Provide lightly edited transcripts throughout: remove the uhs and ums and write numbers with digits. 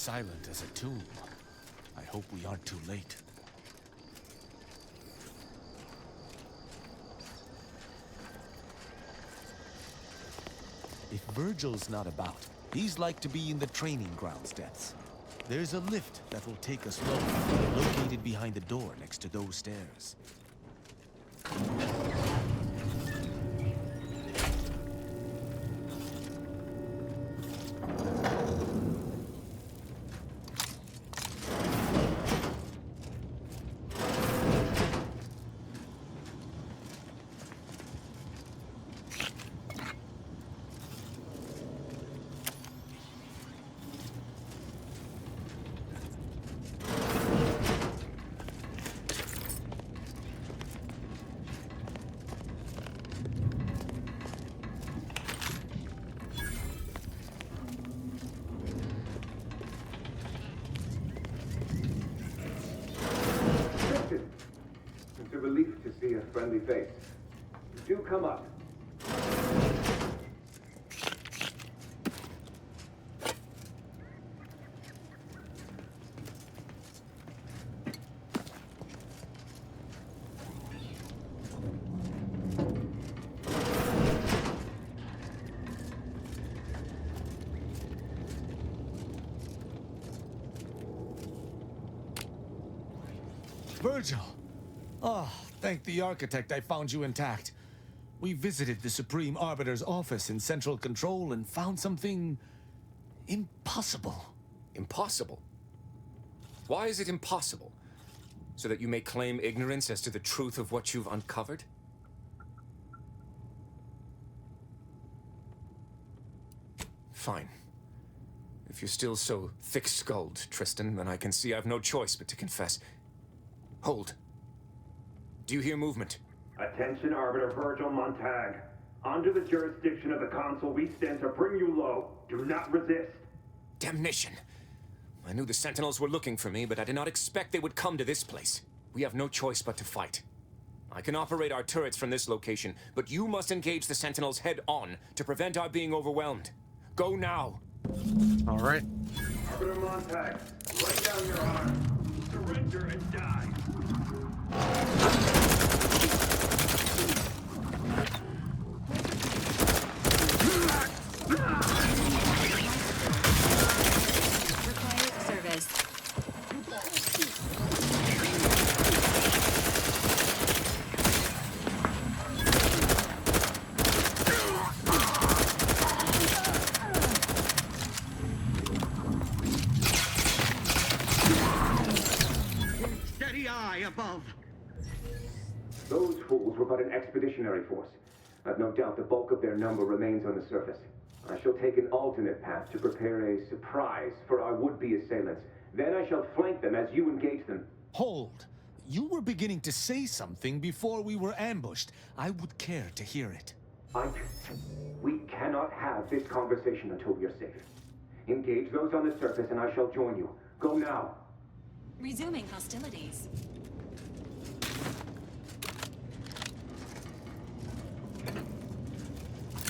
silent as a tomb. I hope we aren't too late. If Virgil's not about, he's like to be in the training grounds depths. There's a lift that will take us lower, located behind the door next to those stairs. It's a relief to see a friendly face. Do come up. Virgil! Oh, thank the architect I found you intact. We visited the Supreme Arbiter's office in Central Control and found something impossible. Impossible? Why is it impossible? So that you may claim ignorance as to the truth of what you've uncovered? Fine. If you're still so thick-skulled, Tristan, then I can see I've no choice but to confess. Hold. Do you hear movement? Attention, Arbiter Virgil Montag. Under the jurisdiction of the Council, we stand to bring you low. Do not resist. Damnation! I knew the Sentinels were looking for me, but I did not expect they would come to this place. We have no choice but to fight. I can operate our turrets from this location, but you must engage the Sentinels head-on to prevent our being overwhelmed. Go now! All right. Arbiter Montag, lay down your arms. Surrender and die. Required service. Steady eye above. Those fools were but an expeditionary force. I've no doubt the bulk of their number remains on the surface. I shall take an alternate path to prepare a surprise for our would-be assailants. Then I shall flank them as you engage them. Hold! You were beginning to say something before we were ambushed. I would care to hear it. We cannot have this conversation until we are safe. Engage those on the surface and I shall join you. Go now. Resuming hostilities.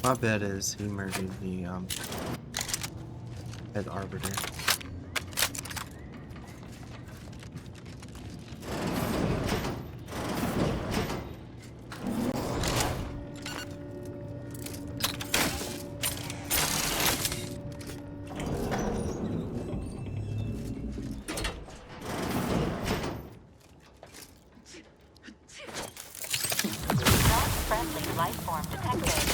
My bet is he murdered the head arbiter. Non-friendly life form detected.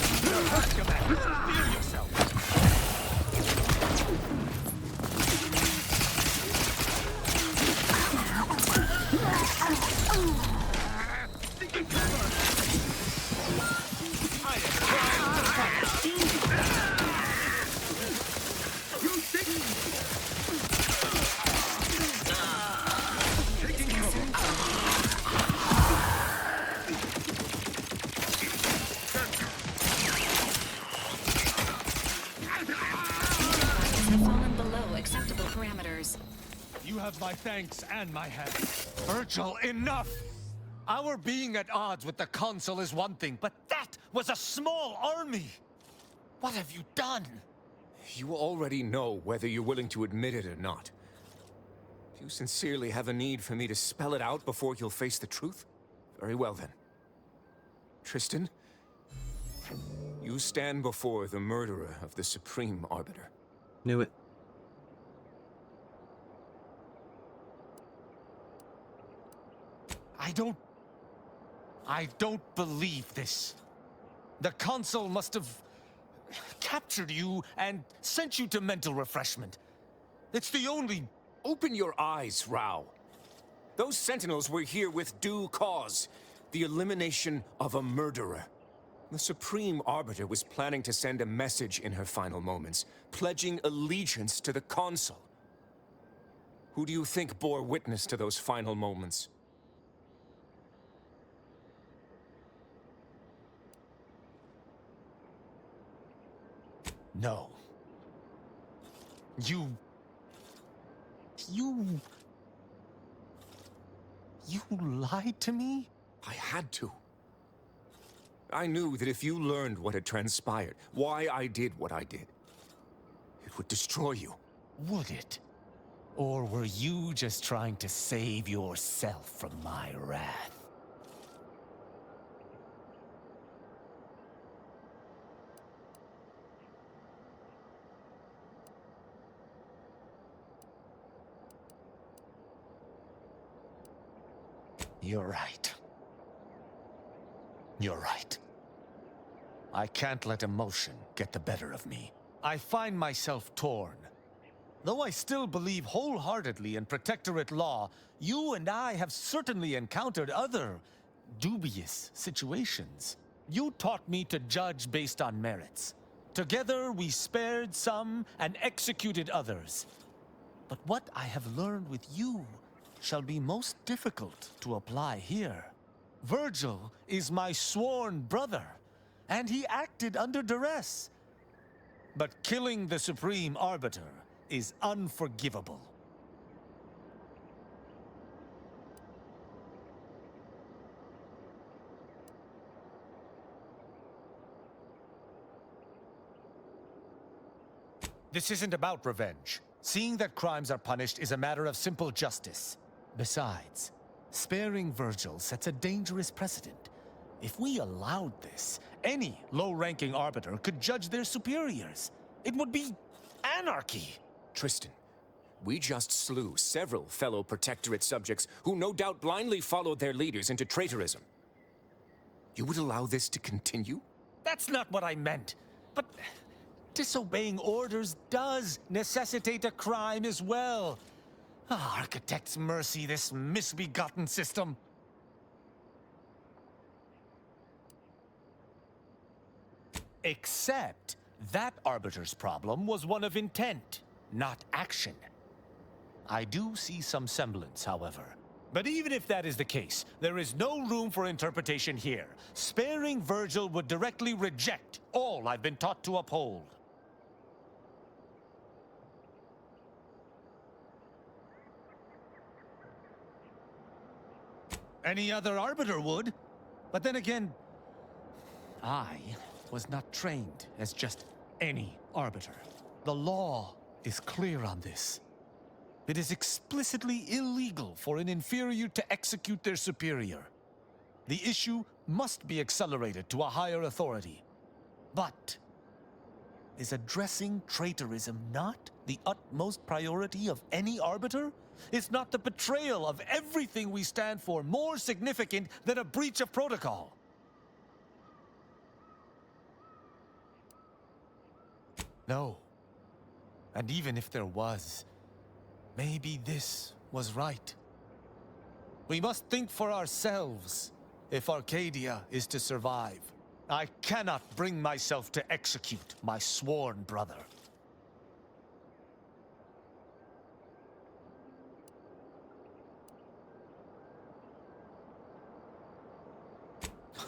Have fallen below acceptable parameters. You have my thanks and my hand. Virgil, enough! Our being at odds with the Council is one thing, but that was a small army! What have you done? You already know whether you're willing to admit it or not. Do you sincerely have a need for me to spell it out before you'll face the truth? Very well then. Tristan, you stand before the murderer of the Supreme Arbiter. Knew it. I don't believe this. The Consul must have captured you and sent you to mental refreshment. It's the only... Open your eyes, Rao. Those Sentinels were here with due cause. The elimination of a murderer. The Supreme Arbiter was planning to send a message in her final moments, pledging allegiance to the Consul. Who do you think bore witness to those final moments? No. You lied to me? I had to. I knew that if you learned what had transpired, why I did what I did, it would destroy you. Would it? Or were you just trying to save yourself from my wrath? You're right. You're right. I can't let emotion get the better of me. I find myself torn. Though I still believe wholeheartedly in Protectorate law, you and I have certainly encountered other dubious situations. You taught me to judge based on merits. Together we spared some and executed others. But what I have learned with you shall be most difficult to apply here. Virgil is my sworn brother, and he acted under duress. But killing the Supreme Arbiter is unforgivable. This isn't about revenge. Seeing that crimes are punished is a matter of simple justice. Besides, sparing Virgil sets a dangerous precedent. If we allowed this, any low-ranking arbiter could judge their superiors. It would be anarchy. Tristan, we just slew several fellow Protectorate subjects who no doubt blindly followed their leaders into traitorism. You would allow this to continue? That's not what I meant. But disobeying orders does necessitate a crime as well. Architect's mercy, this misbegotten system. Except that Arbiter's problem was one of intent, not action. I do see some semblance, however. But even if that is the case, there is no room for interpretation here. Sparing Virgil would directly reject all I've been taught to uphold. Any other arbiter would. But then again, I was not trained as just any arbiter. The law is clear on this. It is explicitly illegal for an inferior to execute their superior. The issue must be accelerated to a higher authority. But is addressing traitorism not the utmost priority of any arbiter? Is not the betrayal of everything we stand for more significant than a breach of protocol? No. And even if there was, maybe this was right. We must think for ourselves if Arcadia is to survive. I cannot bring myself to execute my sworn brother.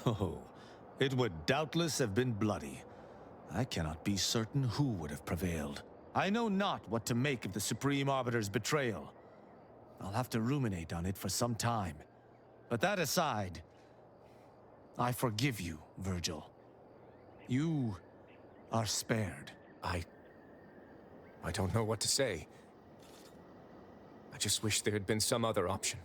Oh, it would doubtless have been bloody. I cannot be certain who would have prevailed. I know not what to make of the Supreme Arbiter's betrayal. I'll have to ruminate on it for some time. But that aside, I forgive you, Virgil. You are spared. I I don't know what to say. I just wish there had been some other option.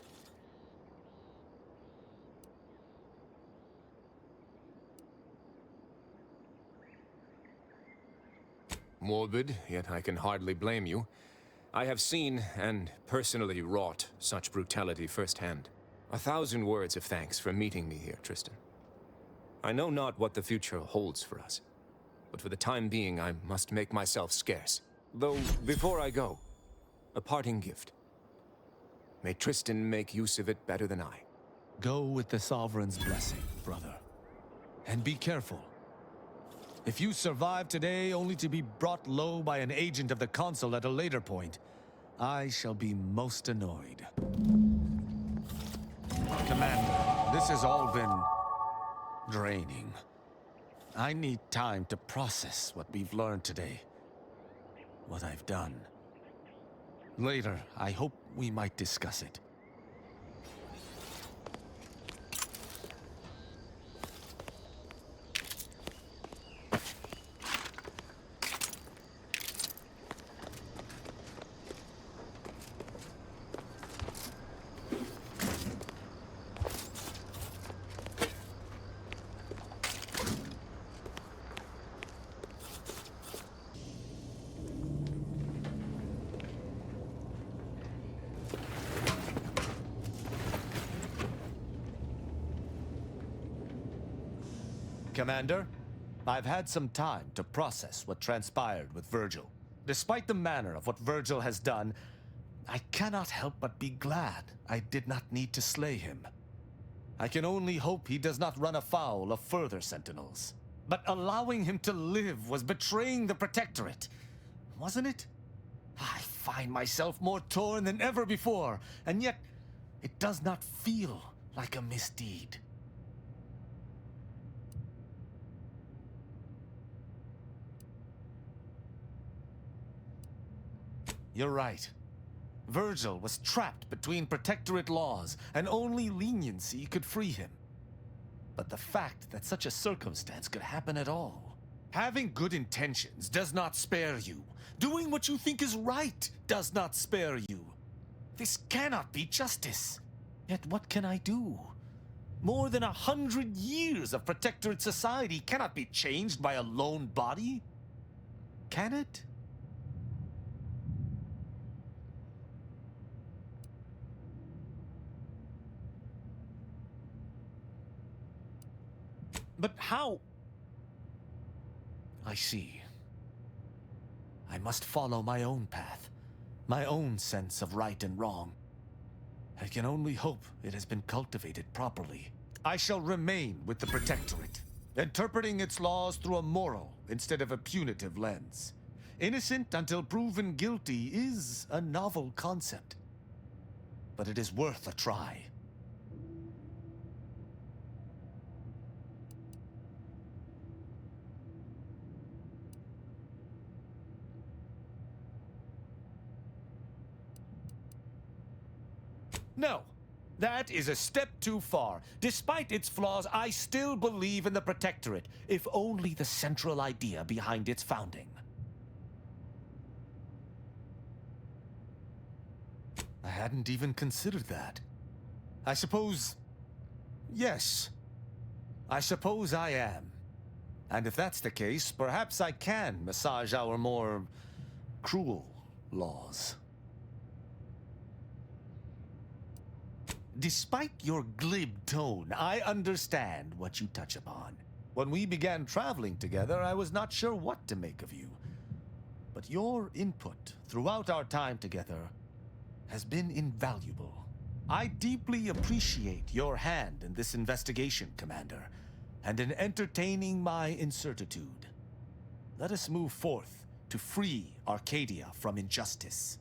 Morbid, yet I can hardly blame you. I have seen and personally wrought such brutality firsthand. 1,000 words of thanks for meeting me here, Tristan. I know not what the future holds for us, but for the time being I must make myself scarce. Though, before I go, a parting gift. May Tristan make use of it better than I. Go with the Sovereign's blessing, brother. And be careful. If you survive today only to be brought low by an agent of the Council at a later point, I shall be most annoyed. Commander, this has all been draining. I need time to process what we've learned today. What I've done. Later, I hope we might discuss it. Commander, I've had some time to process what transpired with Virgil. Despite the manner of what Virgil has done, I cannot help but be glad I did not need to slay him. I can only hope he does not run afoul of further Sentinels. But allowing him to live was betraying the Protectorate, wasn't it? I find myself more torn than ever before, and yet it does not feel like a misdeed. You're right. Virgil was trapped between Protectorate laws, and only leniency could free him. But the fact that such a circumstance could happen at all. Having good intentions does not spare you. Doing what you think is right does not spare you. This cannot be justice. Yet what can I do? More than 100 years of Protectorate society cannot be changed by a lone body. Can it? But how? I see. I must follow my own path, my own sense of right and wrong. I can only hope it has been cultivated properly. I shall remain with the Protectorate, interpreting its laws through a moral instead of a punitive lens. Innocent until proven guilty is a novel concept, but it is worth a try. No, that is a step too far. Despite its flaws, I still believe in the Protectorate, if only the central idea behind its founding. I hadn't even considered that. I suppose... yes. I suppose I am. And if that's the case, perhaps I can massage our more cruel laws. Despite your glib tone, I understand what you touch upon. When we began traveling together, I was not sure what to make of you. But your input throughout our time together has been invaluable. I deeply appreciate your hand in this investigation, Commander, and in entertaining my incertitude. Let us move forth to free Arcadia from injustice.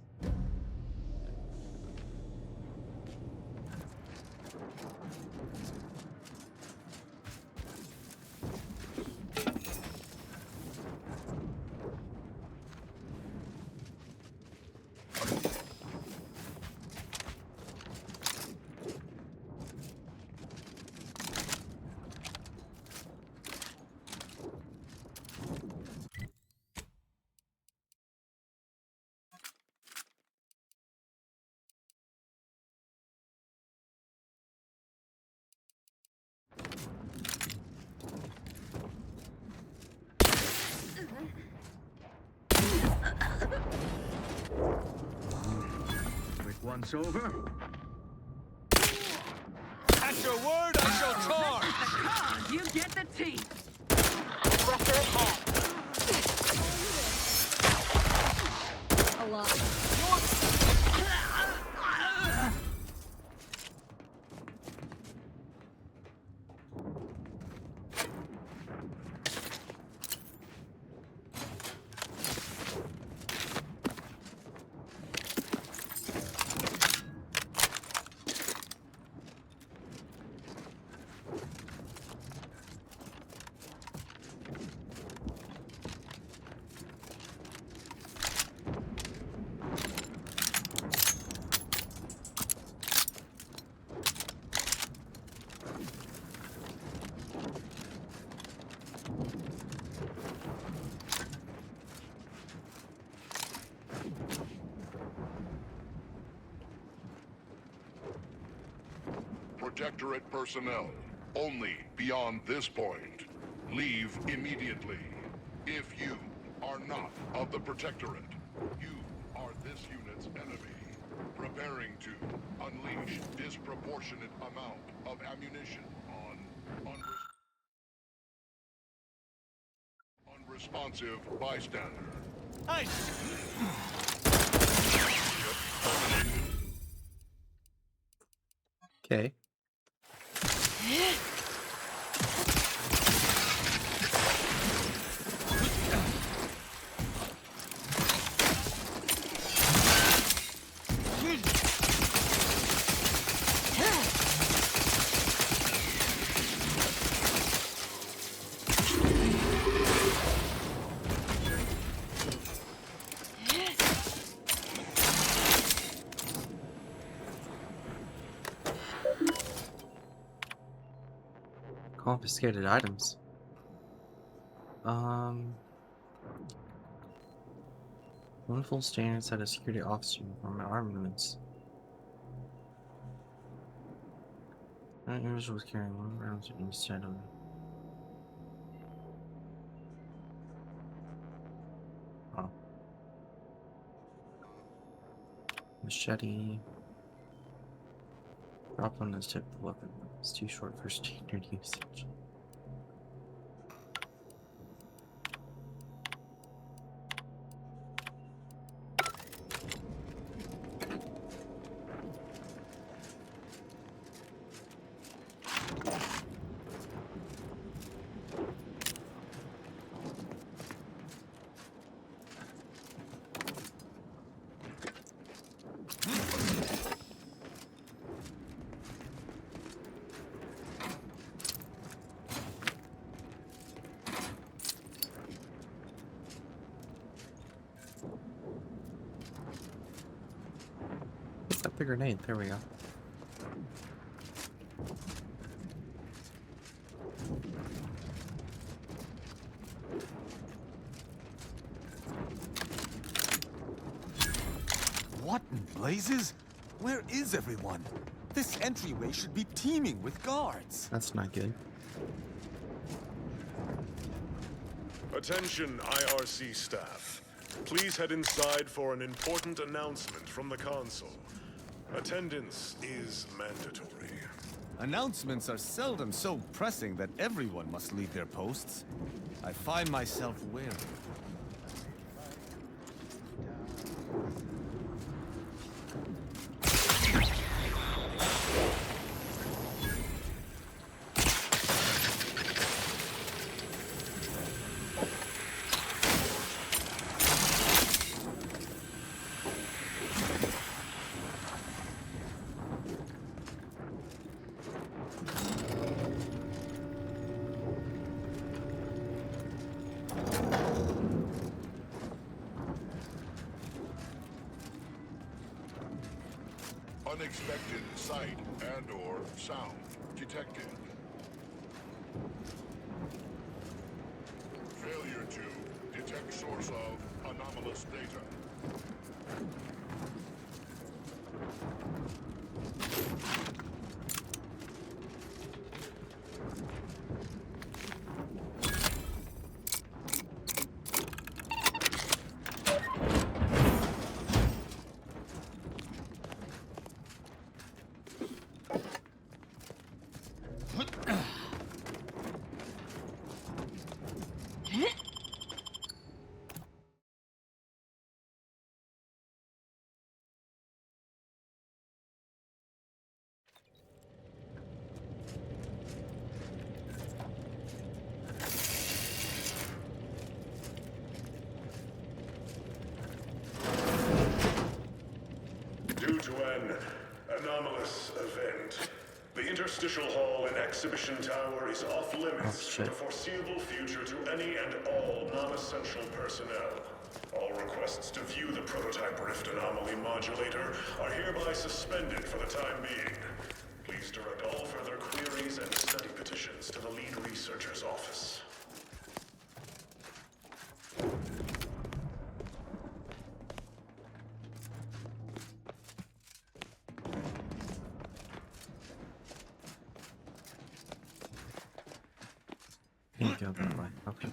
once over. At your word, I shall charge! Because you get the teeth. Disruptor at hand. A lot. Protectorate personnel, only beyond this point. Leave immediately. If you are not of the Protectorate, you are this unit's enemy, preparing to unleash disproportionate amount of ammunition on unresponsive bystander. Hey! Okay. Confiscated items. One full standard set of security officer uniform armaments. That individual was carrying 1 round instead of. Oh. Machete. Drop on this type of weapon. It's too short for standard usage. The grenade, there we go. What in blazes? Where is everyone? This entryway should be teeming with guards. That's not good. Attention, IRC staff. Please head inside for an important announcement from the console. Attendance is mandatory. Announcements are seldom so pressing that everyone must leave their posts. I find myself wary. Unexpected sight and/or sound detected. Failure to detect source of anomalous data. The interstitial hall and exhibition tower is off limits for the foreseeable future to any and all non-essential personnel. All requests to view the prototype rift anomaly modulator are hereby suspended for the time being. Please direct all further queries and study petitions to the lead researcher's office. Can't go that way. Okay.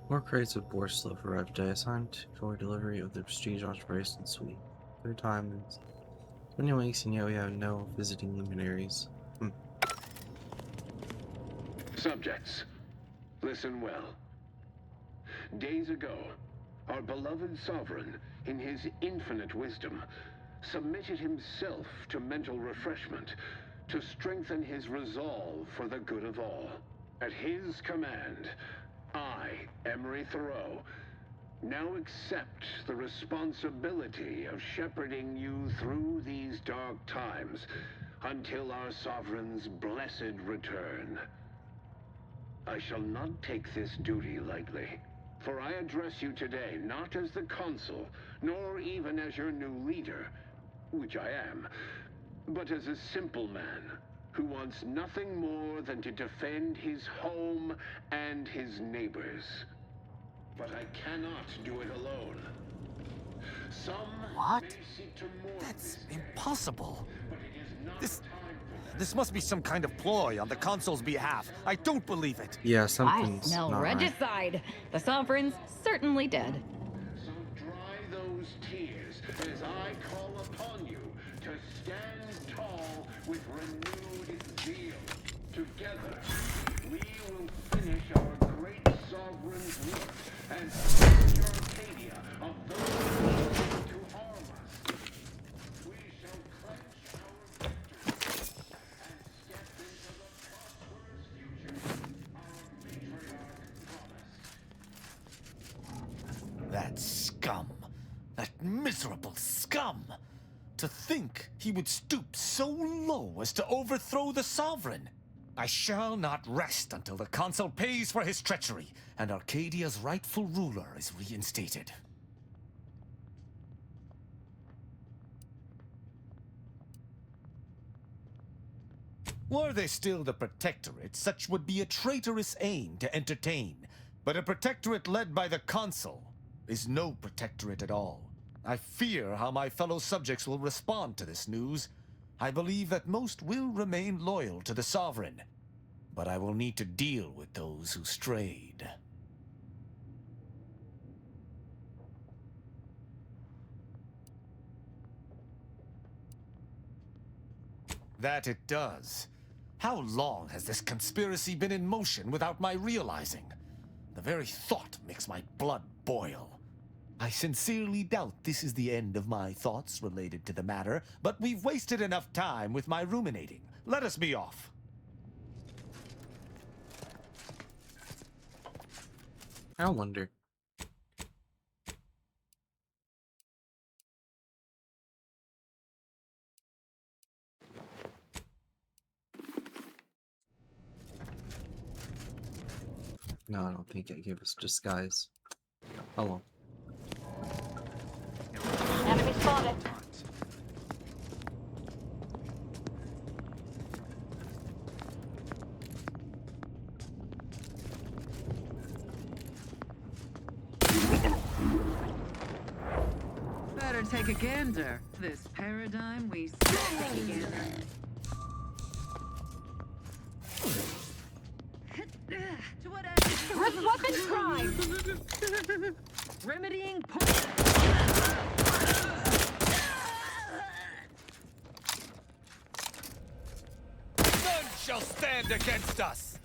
More crates of Borslow arrived today, assigned for delivery of the Prestige Operation Suite. Third time in 20 weeks, and yet we have no visiting luminaries. Subjects, listen well. Days ago, our beloved sovereign, in his infinite wisdom, submitted himself to mental refreshment to strengthen his resolve for the good of all. At his command, I, Emery Thoreau, now accept the responsibility of shepherding you through these dark times until our sovereign's blessed return. I shall not take this duty lightly, for I address you today not as the consul, nor even as your new leader, which I am, but as a simple man who wants nothing more than to defend his home and his neighbors. But I cannot do it alone. Some What? may seek to mourn That's this day, impossible. but it is not This- time for that. This must be some kind of ploy on the consul's behalf. I don't believe it. Yeah, I something's smell not right. regicide. The sovereign's certainly dead. So dry those tears as I call upon you to stand tall with renewed zeal. Together, we will finish our great sovereign's work and purge Arcadia of those who seek to harm us. We shall clench our victory and step into the prosperous future our matriarch promised. That scum. That miserable scum. To think he would stoop so low as to overthrow the sovereign. I shall not rest until the consul pays for his treachery and Arcadia's rightful ruler is reinstated. Were they still the Protectorate, such would be a traitorous aim to entertain. But a Protectorate led by the consul is no Protectorate at all. I fear how my fellow subjects will respond to this news. I believe that most will remain loyal to the Sovereign, but I will need to deal with those who strayed. That it does. How long has this conspiracy been in motion without my realizing? The very thought makes my blood boil. I sincerely doubt this is the end of my thoughts related to the matter, but we've wasted enough time with my ruminating. Let us be off. I wonder. No, I don't think it gave us disguise. Hello. Enemy spotted. Better take a gander. This paradigm we set together. To what end? Weapons crime! Remedying poison. None shall stand against us!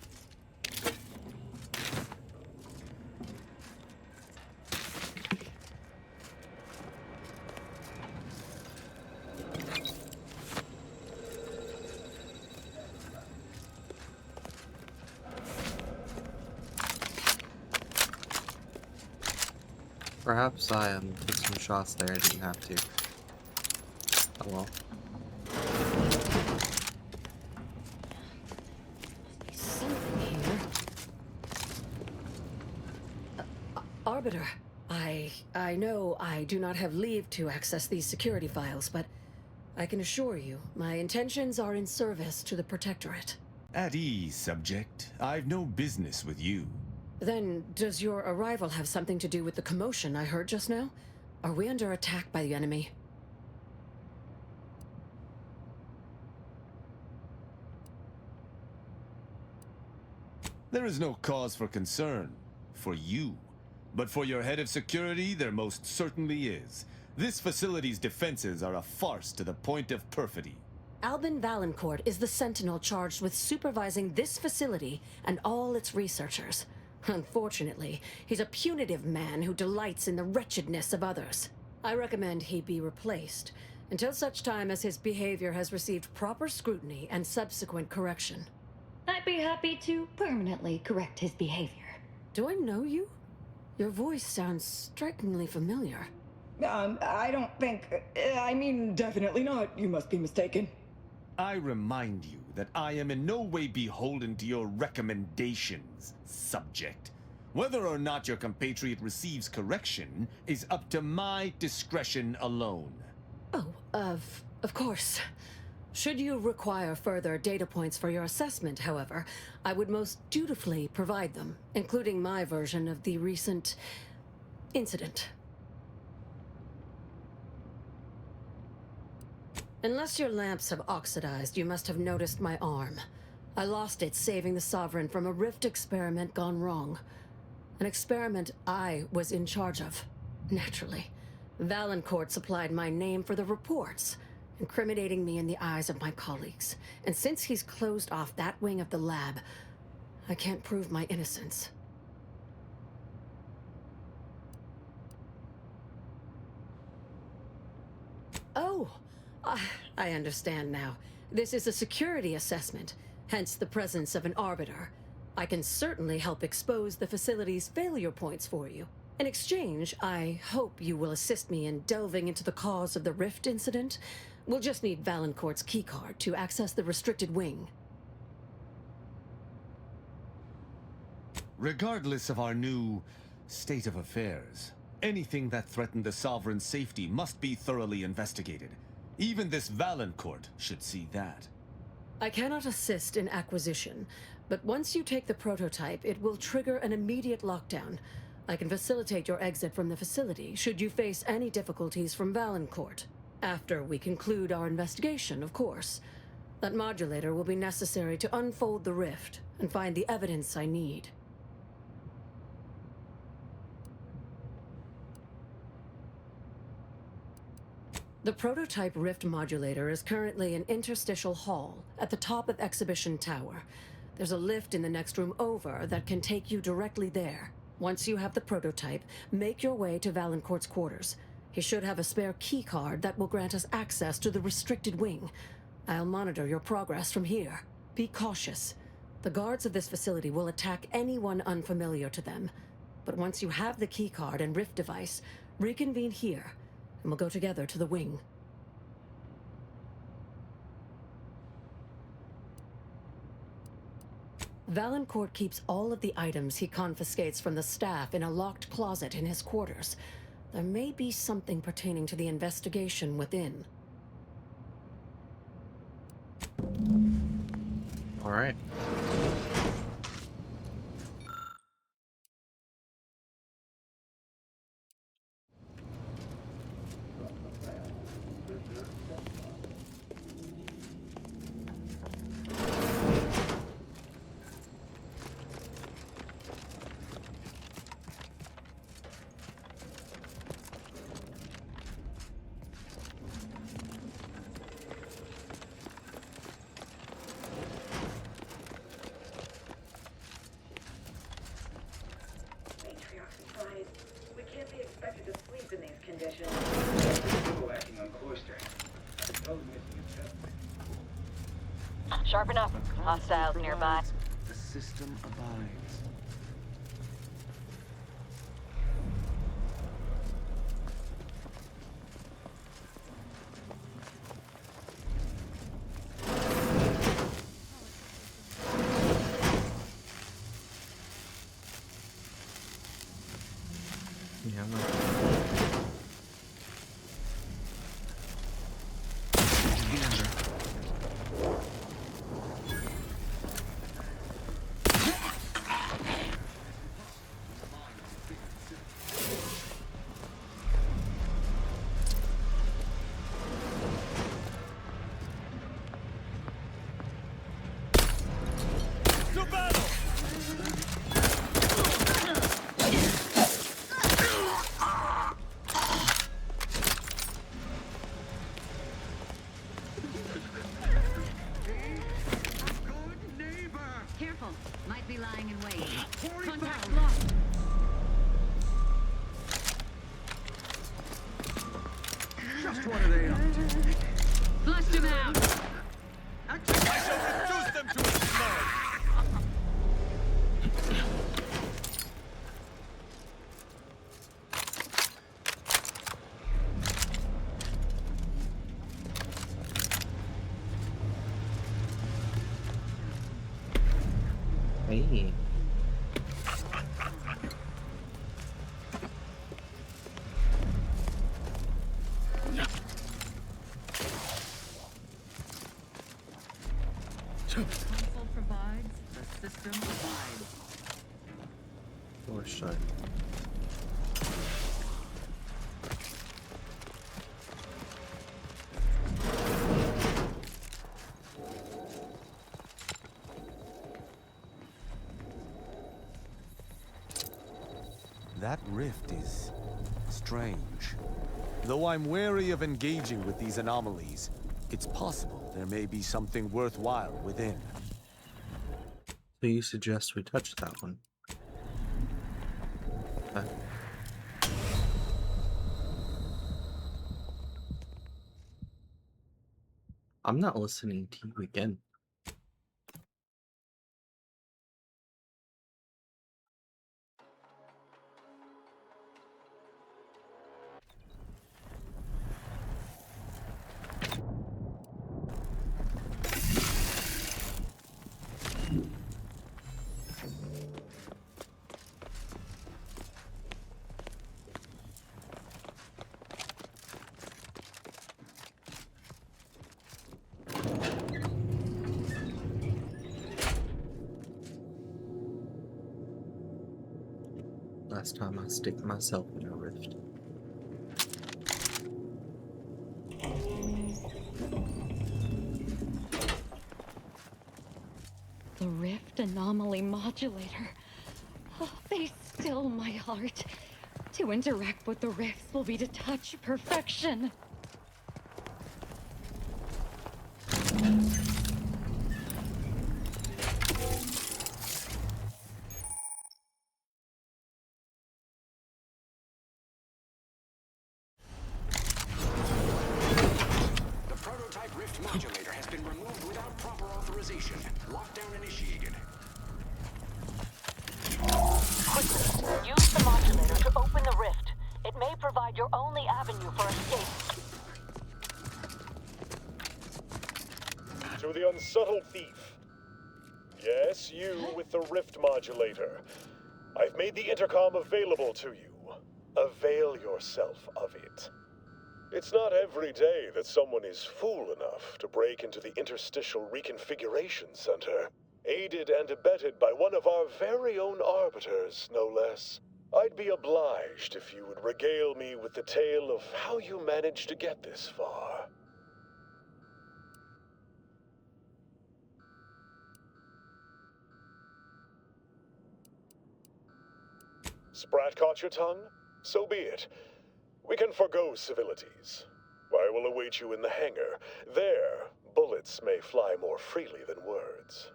Perhaps I took some shots there. I didn't have to. Oh well. Something here. Arbiter, I know I do not have leave to access these security files, but I can assure you, my intentions are in service to the Protectorate. At ease, subject. I've no business with you. Then, does your arrival have something to do with the commotion I heard just now? Are we under attack by the enemy? There is no cause for concern. For you. But for your head of security, there most certainly is. This facility's defenses are a farce to the point of perfidy. Albin Valancourt is the Sentinel charged with supervising this facility and all its researchers. Unfortunately, he's a punitive man who delights in the wretchedness of others. I recommend he be replaced, until such time as his behavior has received proper scrutiny and subsequent correction. I'd be happy to permanently correct his behavior. Do I know you? Your voice sounds strikingly familiar. I don't think... I mean, definitely not. You must be mistaken. I remind you that I am in no way beholden to your recommendations, subject. Whether or not your compatriot receives correction is up to my discretion alone. Oh, of course. Should you require further data points for your assessment, however, I would most dutifully provide them, including my version of the recent incident. Unless your lamps have oxidized, you must have noticed my arm. I lost it saving the Sovereign from a rift experiment gone wrong. An experiment I was in charge of, naturally. Valancourt supplied my name for the reports, incriminating me in the eyes of my colleagues. And since he's closed off that wing of the lab, I can't prove my innocence. Oh, I understand now. This is a security assessment, hence the presence of an arbiter. I can certainly help expose the facility's failure points for you. In exchange, I hope you will assist me in delving into the cause of the rift incident. We'll just need Valancourt's keycard to access the restricted wing. Regardless of our new state of affairs, anything that threatened the Sovereign's safety must be thoroughly investigated. Even this Valancourt should see that. I cannot assist in acquisition, but once you take the prototype, it will trigger an immediate lockdown. I can facilitate your exit from the facility should you face any difficulties from Valancourt. After we conclude our investigation, of course. That modulator will be necessary to unfold the rift and find the evidence I need. The prototype rift modulator is currently in Interstitial Hall at the top of Exhibition Tower. There's a lift in the next room over that can take you directly there. Once you have the prototype, make your way to Valancourt's quarters. He should have a spare key card that will grant us access to the restricted wing. I'll monitor your progress from here. Be cautious. The guards of this facility will attack anyone unfamiliar to them. But once you have the key card and rift device, reconvene here, and we'll go together to the wing. Valancourt keeps all of the items he confiscates from the staff in a locked closet in his quarters. There may be something pertaining to the investigation within. All right. Sharpen up. Hostiles nearby. The system abides. lying in wait. Contact lost. Just what are they up to? Flushed him out. I shall reduce them to a slug! Hey. Console provides, the system provides. Door shut. That rift is strange. Though I'm wary of engaging with these anomalies, it's possible there may be something worthwhile within. So you suggest we touch that one? Okay. I'm not listening to you again. Last time I stick myself in a rift. The Rift Anomaly Modulator. Oh, they still my heart. To interact with the rifts will be to touch perfection. The prototype rift modulator has been removed without proper authorization. Lockdown initiated. Quickly, use the modulator to open the rift. It may provide your only avenue for escape. To the unsubtle thief. Yes, you with the rift modulator. I've made the intercom available to you. Avail yourself of it. It's not every day that someone is fool enough to break into the Interstitial Reconfiguration Center, aided and abetted by one of our very own arbiters, no less. I'd be obliged if you would regale me with the tale of how you managed to get this far. Sprat caught your tongue? So be it. We can forgo civilities. I will await you in the hangar. There, bullets may fly more freely than words.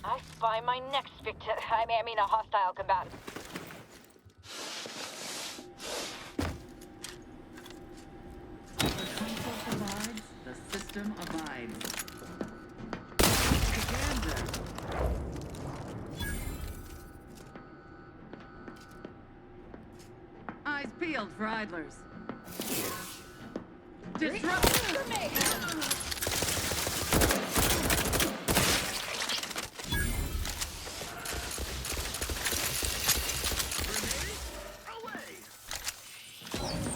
I spy my next victim. I mean a hostile combatant. The console provides, the system abides. Propaganda. Eyes peeled for idlers. Disrupt grenade!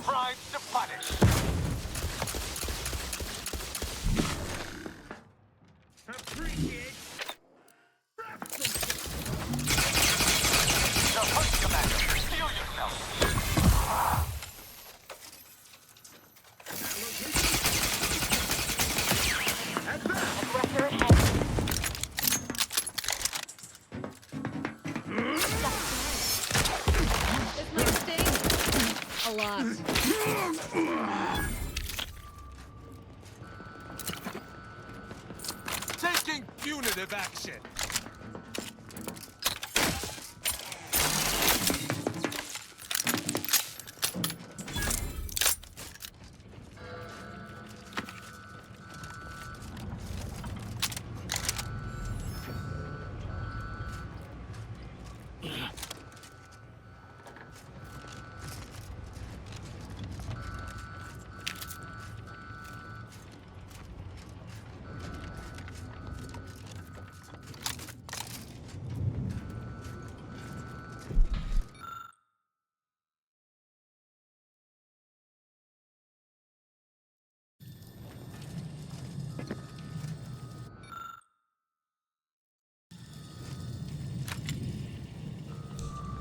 Primes to punish. Appreciate. The first commander, steal yourself. Aggressor ahead. This might sting. A lot. punitive action.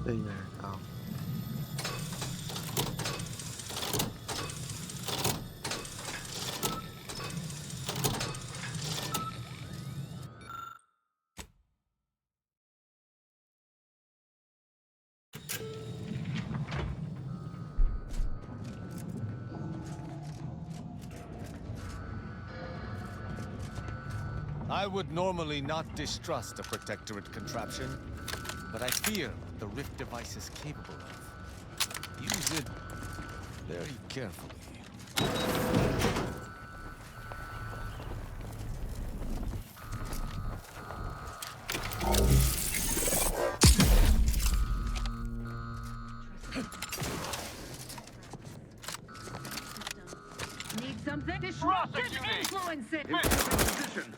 There. Oh. I would normally not distrust a Protectorate contraption, but I fear what the Rift device is capable of. Use it very carefully. Need something? Disruptive influence it! Position.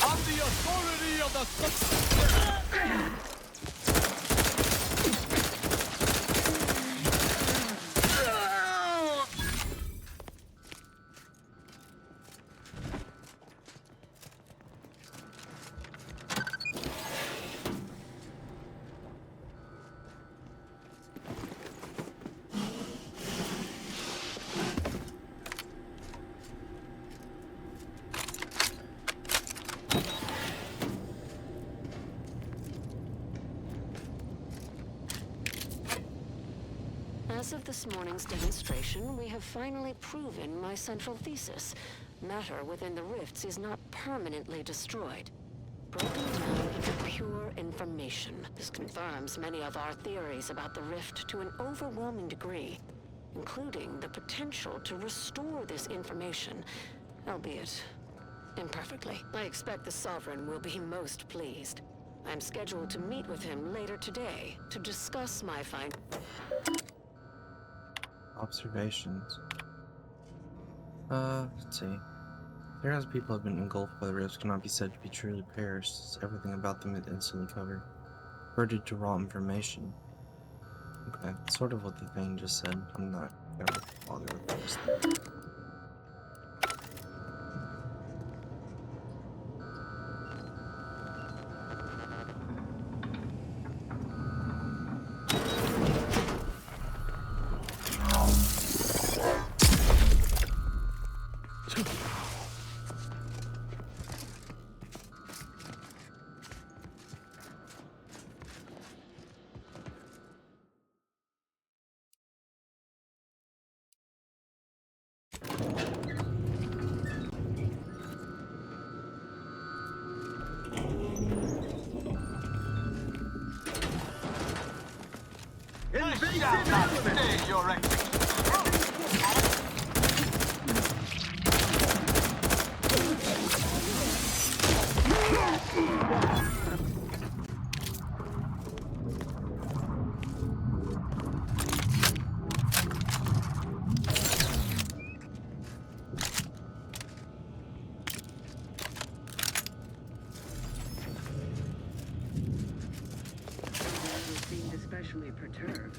On the authority of the As of this morning's demonstration, we have finally proven my central thesis. Matter within the rifts is not permanently destroyed. Broken down into pure information. This confirms many of our theories about the rift to an overwhelming degree, including the potential to restore this information, albeit imperfectly. I expect the Sovereign will be most pleased. I'm scheduled to meet with him later today to discuss my Observations. Let's see. Thereas people have been engulfed by the rifts cannot be said to be truly perished, as everything about them is instantly covered. Converted to raw information. Okay, sort of what the thing just said. I'm not gonna bother with this thing. Especially perturbed.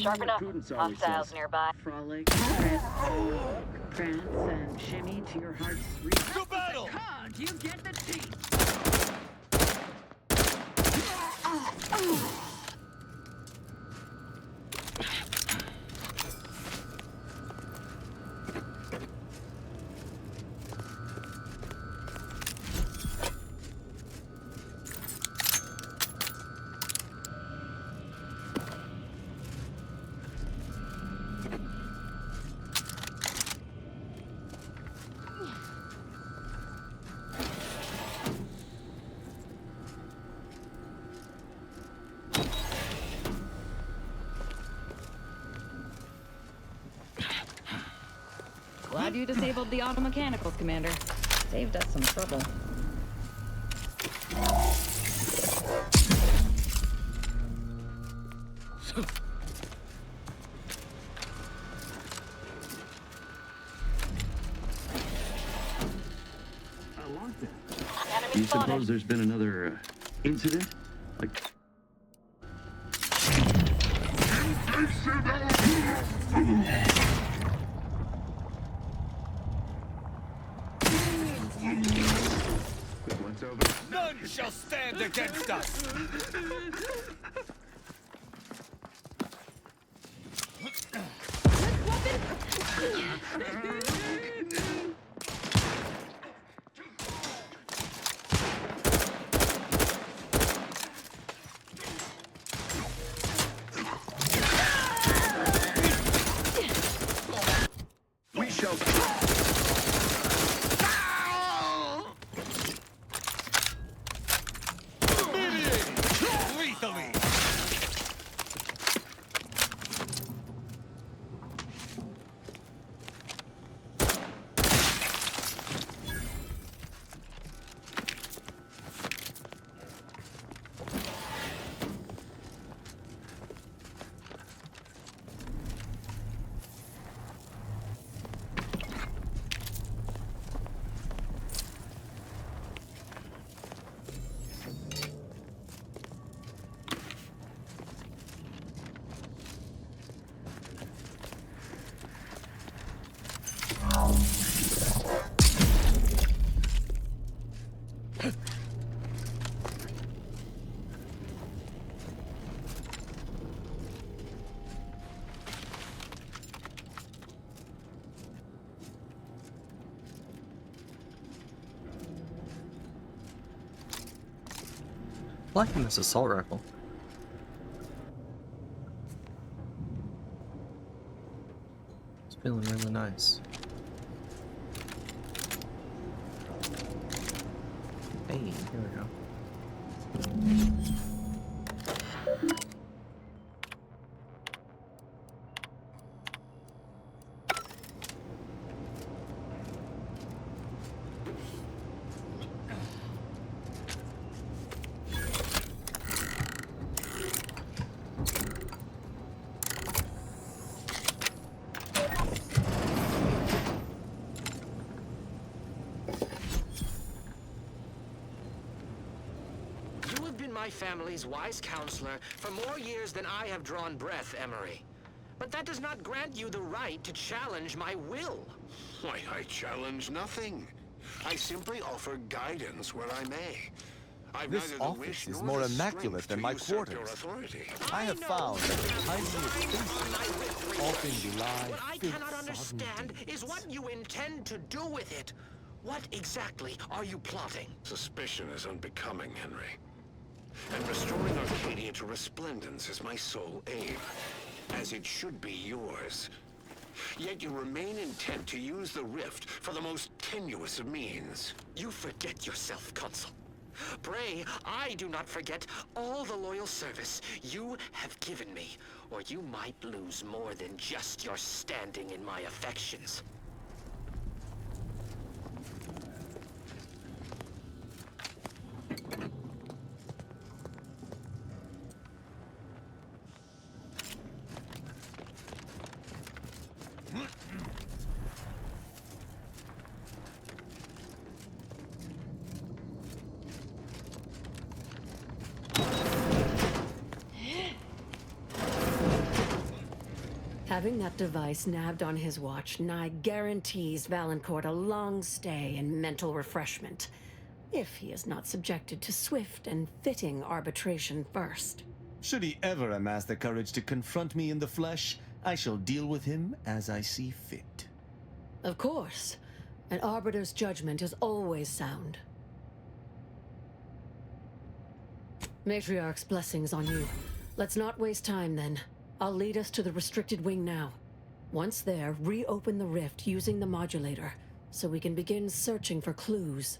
Sharp enough. Hostiles nearby. Frolic, prance, and shimmy to your heart's reach. To battle! God, you get the teeth. Glad you disabled the auto mechanicals, Commander. Saved us some trouble. Do you suppose there's been another incident? Like... What's over? None shall stand against us! We shall... Lethally! Liking this assault rifle. It's feeling really nice. Hey, here we go. My family's wise counselor for more years than I have drawn breath, Emery. But that does not grant you the right to challenge my will. Why, I challenge nothing. I simply offer guidance where I may. I've This neither the office wish is nor more the immaculate strength than to my usurp your quarters. authority. I have found that the tiniest spaces often lie What I thick, cannot sodden understand deeds. is what you intend to do with it. What exactly are you plotting? Suspicion is unbecoming, Henry. And restoring Arcadia to resplendence is my sole aim, as it should be yours. Yet you remain intent to use the rift for the most tenuous of means. You forget yourself, Consul. Pray, I do not forget all the loyal service you have given me, or you might lose more than just your standing in my affections. Having that device nabbed on his watch nigh guarantees Valancourt a long stay and mental refreshment, if he is not subjected to swift and fitting arbitration first. Should he ever amass the courage to confront me in the flesh, I shall deal with him as I see fit. Of course. An arbiter's judgment is always sound. Matriarch's blessings on you. Let's not waste time then. I'll lead us to the restricted wing now. Once there, reopen the rift using the modulator, so we can begin searching for clues.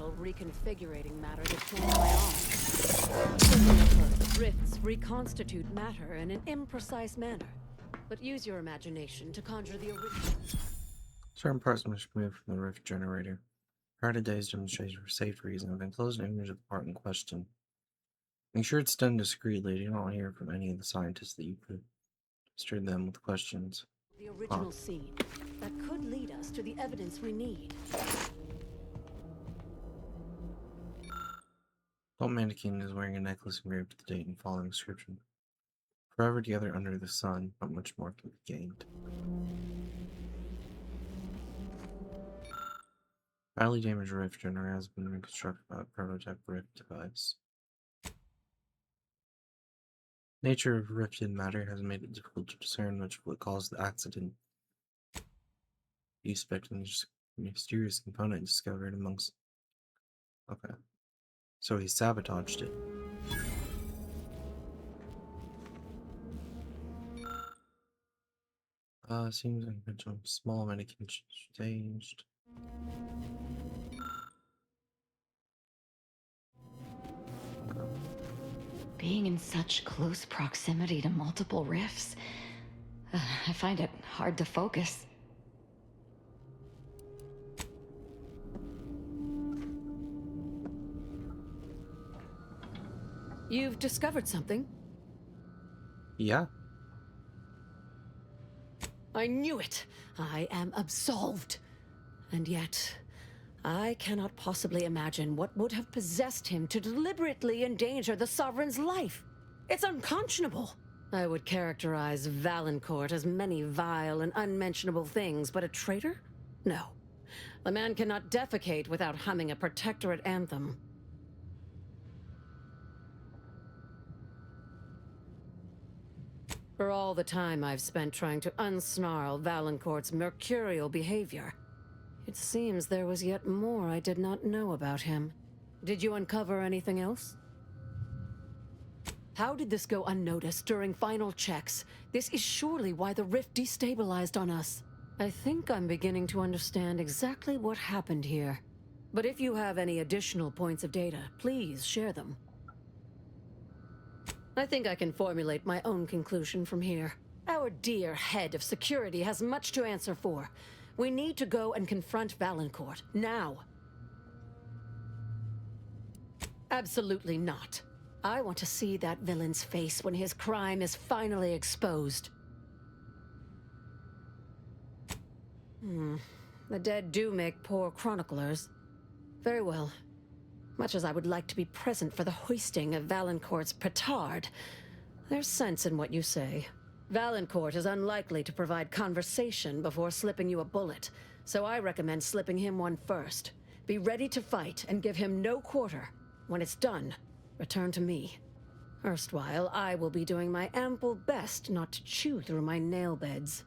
special reconfigurating matter that forms my arm. Simply put, rifts reconstitute matter in an imprecise manner. But use your imagination to conjure the original. Certain parts must be removed from the rift generator. Prior to today's demonstration for safety reasons, I've enclosed an image of the part in question. Make sure it's done discreetly. You don't hear from any of the scientists that you could stir them with questions. The original scene that could lead us to the evidence we need. Adult mannequin is wearing a necklace engraved with the date and following inscription. Forever together under the sun, not much more can be gained. Badly damaged rift generator has been reconstructed by a prototype rift device. Nature of rifted matter has made it difficult to discern much of what caused the accident. You expect a mysterious component discovered amongst... Okay. So he sabotaged it. Seems like a small mannequin staged. Being in such close proximity to multiple rifts, I find it hard to focus. You've discovered something? Yeah. I knew it! I am absolved. And yet, I cannot possibly imagine what would have possessed him to deliberately endanger the Sovereign's life. It's unconscionable. I would characterize Valancourt as many vile and unmentionable things, but a traitor? No. The man cannot defecate without humming a Protectorate anthem. For all the time I've spent trying to unsnarl Valancourt's mercurial behavior, it seems there was yet more I did not know about him. Did you uncover anything else? How did this go unnoticed during final checks? This is surely why the rift destabilized on us. I think I'm beginning to understand exactly what happened here. But if you have any additional points of data, please share them. I think I can formulate my own conclusion from here. Our dear head of security has much to answer for. We need to go and confront Valancourt, now. Absolutely not. I want to see that villain's face when his crime is finally exposed. The dead do make poor chroniclers. Very well. Much as I would like to be present for the hoisting of Valancourt's petard, there's sense in what you say. Valancourt is unlikely to provide conversation before slipping you a bullet, so I recommend slipping him one first. Be ready to fight and give him no quarter. When it's done, return to me. Erstwhile, I will be doing my ample best not to chew through my nail beds.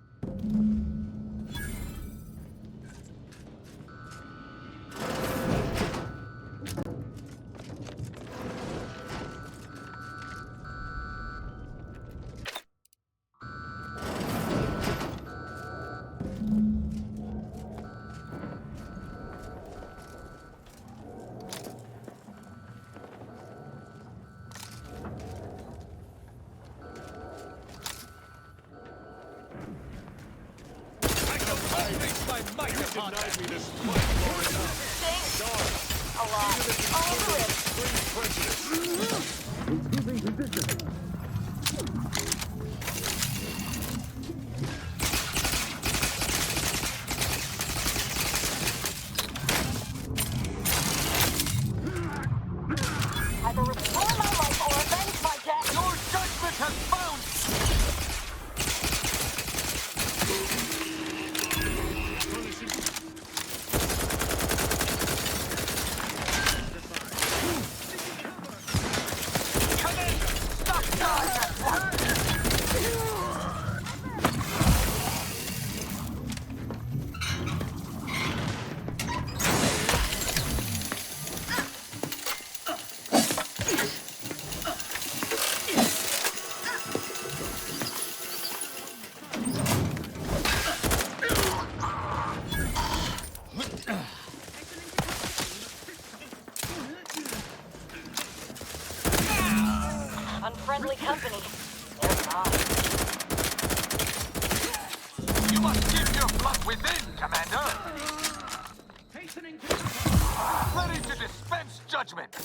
Either restore my life or avenge my death. Your judgment has found. friendly company. They're not. You must keep your blood within, Commander! Ready to dispense judgment!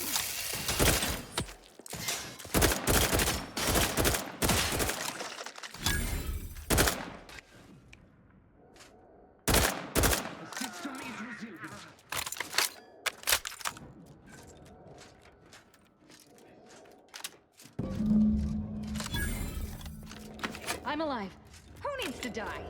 I'm alive. Who needs to die?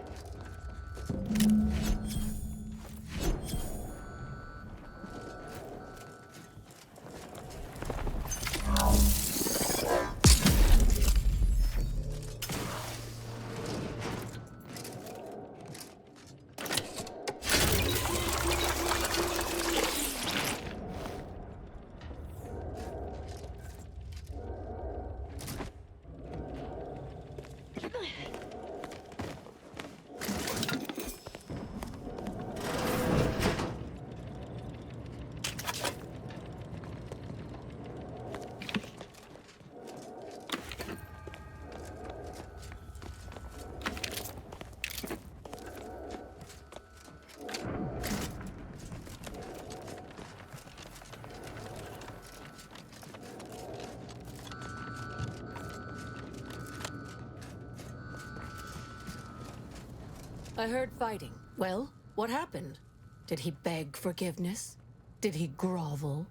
I heard fighting. Well, what happened? Did he beg forgiveness? Did he grovel?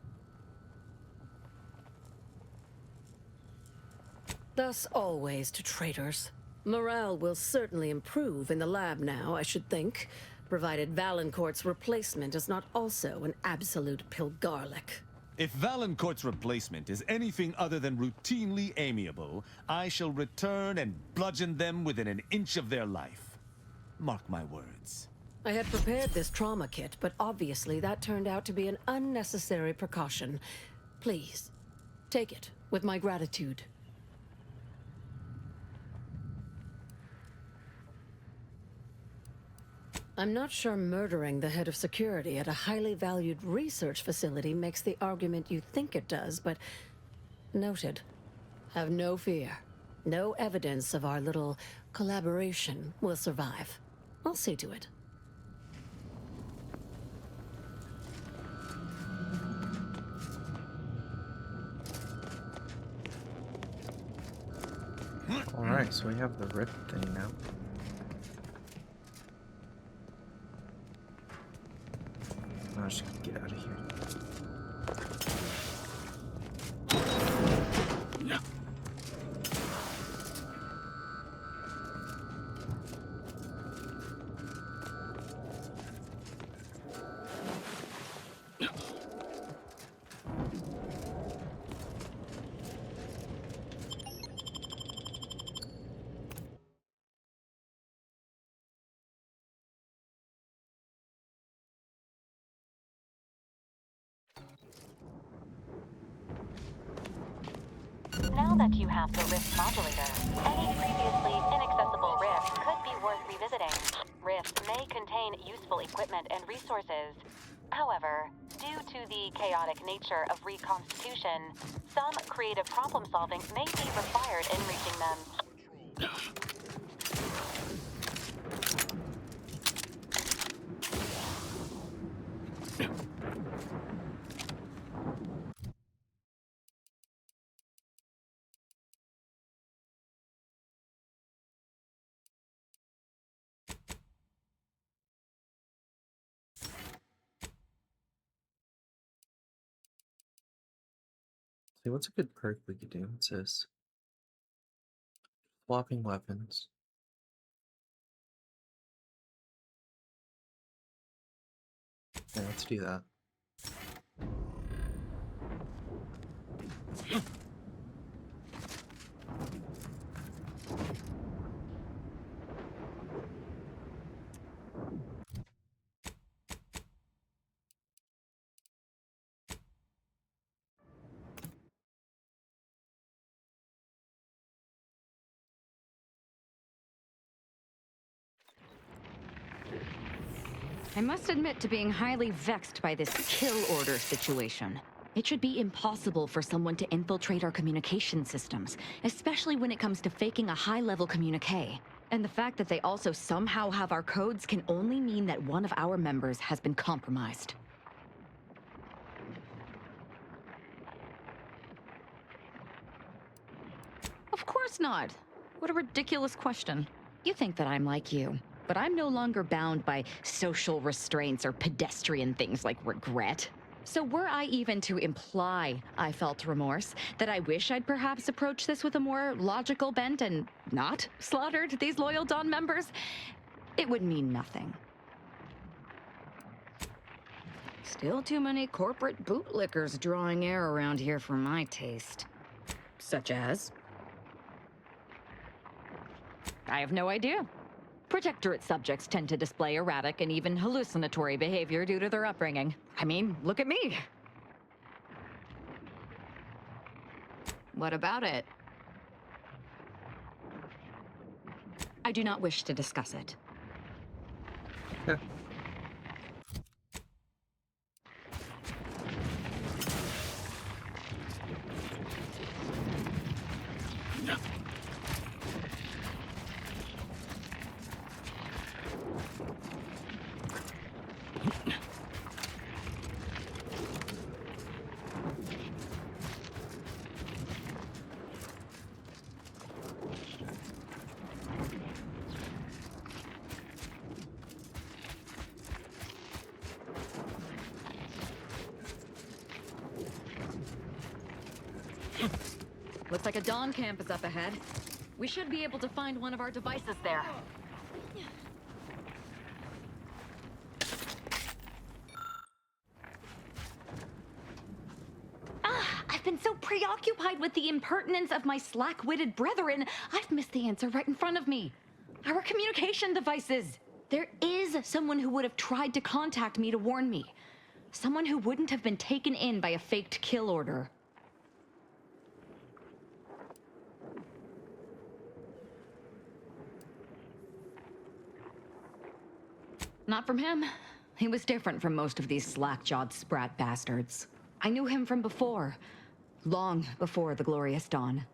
Thus always to traitors. Morale will certainly improve in the lab now, I should think, provided Valancourt's replacement is not also an absolute pilgarlic. If Valancourt's replacement is anything other than routinely amiable, I shall return and bludgeon them within an inch of their life. Mark my words. I had prepared this trauma kit, but obviously that turned out to be an unnecessary precaution. Please, take it with my gratitude. I'm not sure murdering the head of security at a highly valued research facility makes the argument you think it does, but noted. Have no fear. No evidence of our little collaboration will survive. I'll see to it. Alright, so we have the rift thing now. I just gotta get out of here. Now that you have the Rift modulator, any previously inaccessible rifts could be worth revisiting. Rifts may contain useful equipment and resources. However, due to the chaotic nature of reconstitution, some creative problem-solving may be required in reaching them. See, what's a good perk we could do? It says swapping weapons. Yeah, let's do that. I must admit to being highly vexed by this kill order situation. It should be impossible for someone to infiltrate our communication systems, especially when it comes to faking a high-level communique. And the fact that they also somehow have our codes can only mean that one of our members has been compromised. Of course not. What a ridiculous question. You think that I'm like you, but I'm no longer bound by social restraints or pedestrian things like regret. So were I even to imply I felt remorse, that I wish I'd perhaps approached this with a more logical bent and not slaughtered these loyal Dawn members, it would mean nothing. Still too many corporate bootlickers drawing air around here for my taste. Such as? I have no idea. Protectorate subjects tend to display erratic and even hallucinatory behavior due to their upbringing. I mean, look at me. What about it? I do not wish to discuss it. Looks like a Dawn camp is up ahead. We should be able to find one of our devices there. I've been so preoccupied with the impertinence of my slack-witted brethren, I've missed the answer right in front of me. Our communication devices. There is someone who would have tried to contact me to warn me. Someone who wouldn't have been taken in by a faked kill order. Not from him. He was different from most of these slack-jawed sprat bastards. I knew him from before. Long before the Glorious Dawn.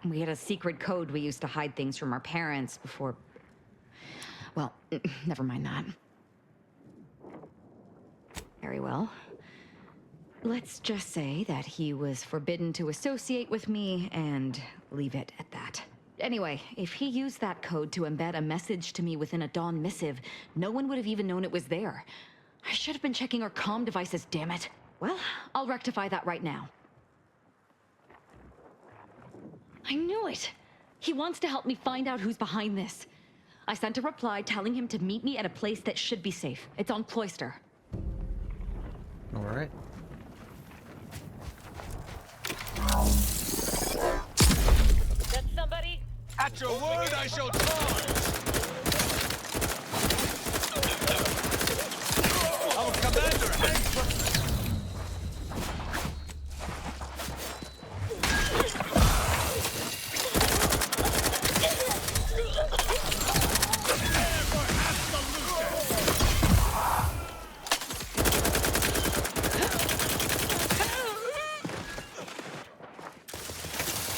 We had a secret code we used to hide things from our parents before... Well, never mind that. Very well. Let's just say that he was forbidden to associate with me and leave it at that. Anyway, if he used that code to embed a message to me within a Dawn missive, no one would have even known it was there. I should have been checking our comm devices, damn it. Well, I'll rectify that right now. I knew it! He wants to help me find out who's behind this. I sent a reply telling him to meet me at a place that should be safe. It's on Cloister. Alright. That somebody? At your word, I shall charge! Our commander hangs...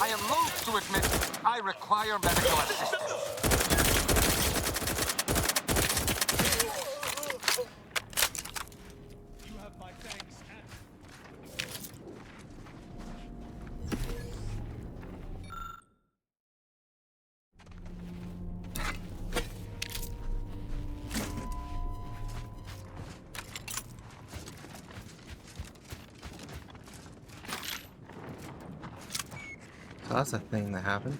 I am loath to admit I require medical assistance. You have my thanks and... So that's a thing that happened.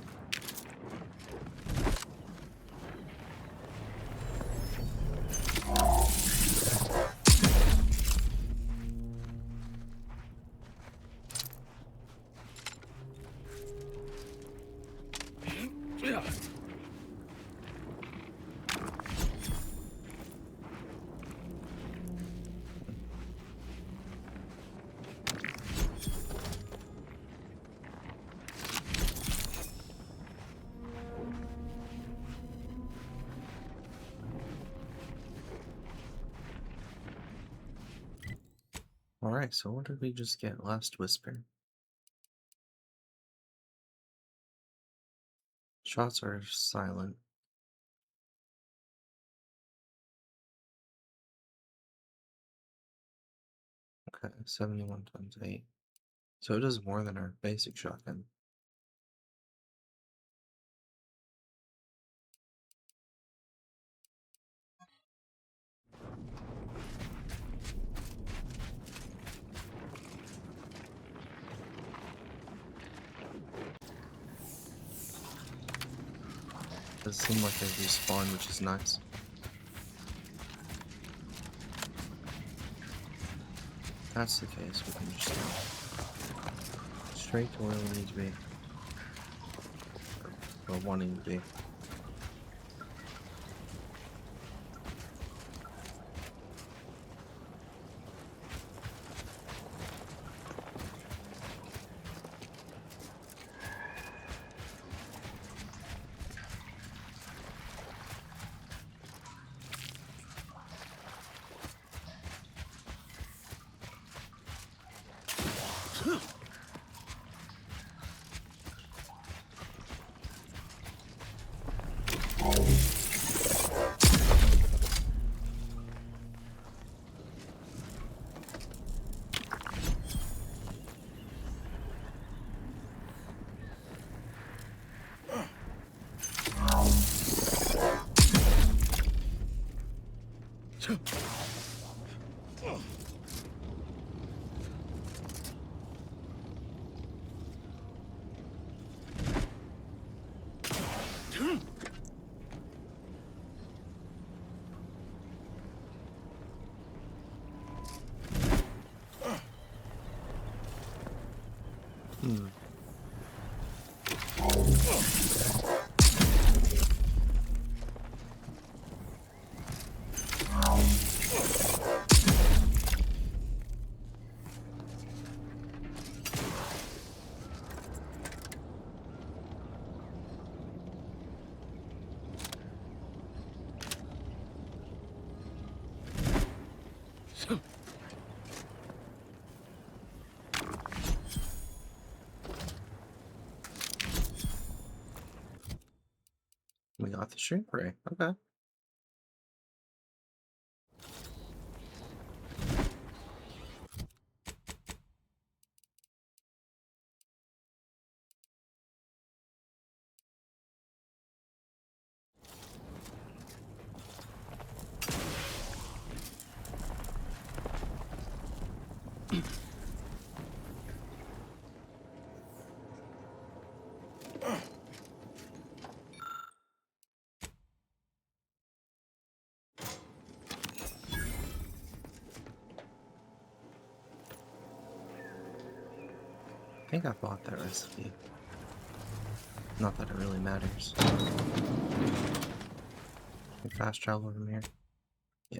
Alright, so what did we just get? Last Whisper. Shots are silent. Okay, 71 times 8. So it does more than our basic shotgun. Doesn't seem like they respawn, which is nice. If that's the case, we can just go straight to where we need to be. Or wanting to be. We got the shrink ray. Okay. I think I bought that recipe. Not that it really matters. Can fast travel from here? Yeah.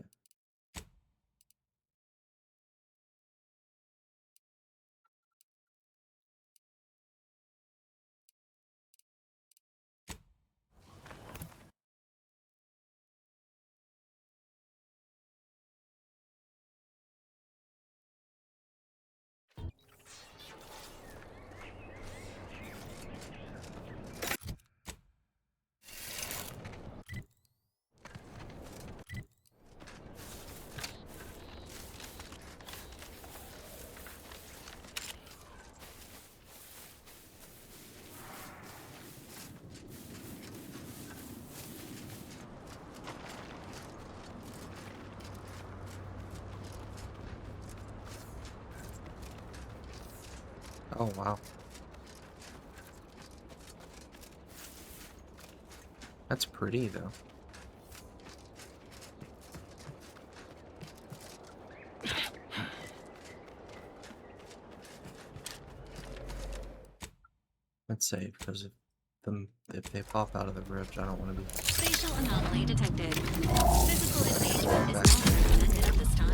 Oh, wow. That's pretty, though. Let's save, because if they pop out of the rift, I don't want to be... Spatial anomaly detected. Physical engagement is not represented at this time.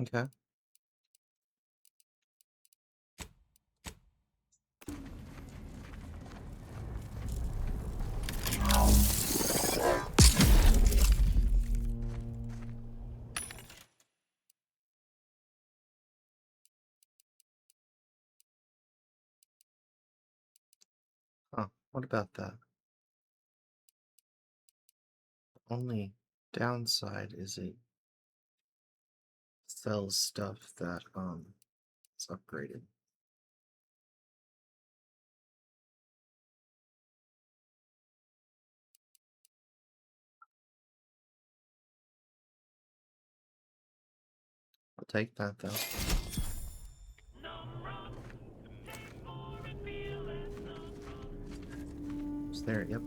Okay. Huh, what about that? The only downside is it sells stuff that is upgraded. I'll take that though. It's there, yep.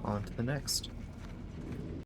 On to the next.